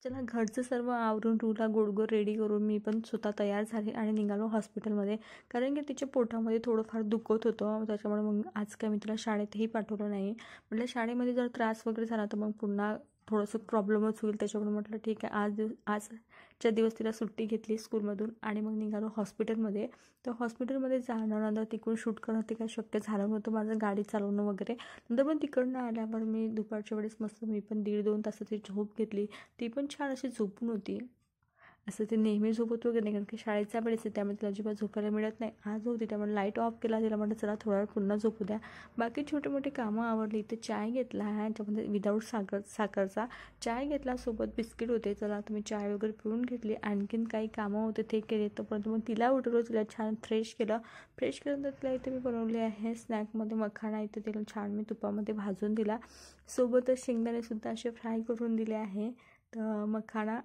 चला घरचं सर्व आवरून रूला गोड रेडी करून मी पण स्वतः तयार झाले आणि निघालो हॉस्पिटलमध्ये. कारण की तिच्या पोटामध्ये थोडंफार दुखत होतं, त्याच्यामुळे मग आज काय मी तिला शाळेतही पाठवलं नाही. म्हटलं शाळेमध्ये जर त्रास वगैरे झाला तर मग पुन्हा थोडंसं प्रॉब्लेमच होईल, त्याच्यामुळे म्हटलं ठीक आहे आजच्या दिवस तिला सुट्टी घेतली स्कूलमधून आणि मग निघालो हॉस्पिटलमध्ये. तर हॉस्पिटलमध्ये जाणं तिकडून शूट करणं ते काही शक्य झालं नव्हतं, माझं गाडी चालवणं वगैरे. नंतर पण तिकडनं आल्यावर मी दुपारच्या वेळेस मस्त मी पण 1.5-2 तासाची झोप घेतली. ती पण छान अशी झोपून होती. असं ते नेहमी झोपत वगैरे नाही, कारण की शाळेच्या वेळेस आहे त्यामुळे तिला अजिबात झोपायला मिळत नाही. आज होती त्यामुळे लाईट ऑफ केला, तिला म्हटलं चला थोडा वेळ पुन्हा झोपू द्या. बाकी छोटे मोठे कामं आवडली. ते चाय घेतला ह्याच्यामध्ये विदाऊट साखरचा चाय घेतला, सोबत बिस्किट होते. चला तुम्ही चाय वगैरे पिऊन घेतली. आणखीन काही कामं होते ते केले. तोपर्यंत मग तिला उठवलं, तिला छान फ्रेश केल्यानंतर तिला इथे मी बनवले आहे स्नॅकमध्ये मखाणा. इथे तिला छान मी तुपामध्ये भाजून दिला, सोबतच शेंगदाणेसुद्धा असे फ्राय करून दिले आहे. तर मखाणा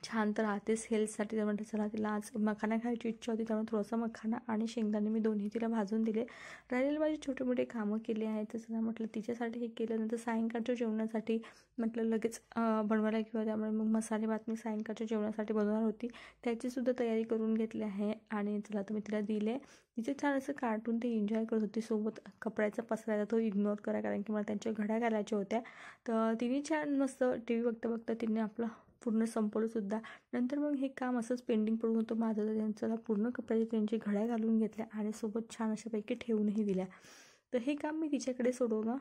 छान तर राहतेच हेल्थसाठी. तर म्हटलं चला तिला आज मखाना खायची इच्छा होती, त्यामुळे थोडंसं मखाना आणि शेंगदाणे मी दोन्ही तिला भाजून दिले. राहिलेले माझे छोटे मोठे कामं केले आहेत. तर चला म्हटलं तिच्यासाठी हे केलं. नंतर सायंकाळच्या जेवणासाठी म्हटलं लगेच बनवायला किंवा त्यामुळे मग मसाले भात मी सायंकाळच्या जेवणासाठी बनवणार होती, त्याचीसुद्धा तयारी करून घेतली आहे. आणि चला तर मी तिला दिले. तिचे छान असं कार्टून ते एन्जॉय करत होती. सोबत कपड्याचा पसरायचा तो इग्नोर करा, कारण की मला त्यांच्या घड्या घालायच्या होत्या. तर तिने छान मस्त टी व्ही बघता तिने आपलं पूर्ण संपवलंसुद्धा. नंतर मग हे काम असंच पेंडिंग पडून होतं माझं, तर त्यांच्याला पूर्ण कपड्याच्या त्यांची घड्या घालून घेतल्या आणि सोबत छान अशापैकी ठेवूनही दिल्या. तर हे काम मी तिच्याकडे सोडवलं.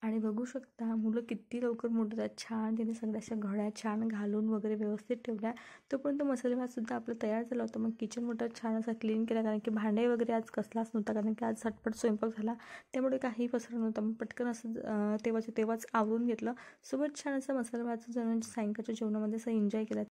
आणि बघू शकता मुलं किती लवकर मोठतात. छान तिने सगळ्या अशा घड्या छान घालून वगैरे व्यवस्थित ठेवल्या. तोपर्यंत मसाले भातसुद्धा आपला तयार झाला होता. मग किचन मोठा छान असा क्लीन केला, कारण की भांडे वगैरे आज कसलाच नव्हता, कारण की आज झटपट स्वयंपाक झाला त्यामुळे काही पसरा नव्हता. मग पटकन असं तेव्हाच आवरून घेतलं. सोबत छान असा मसाला भातचं सायंकाळच्या जेवणामध्ये असं एन्जॉय केला.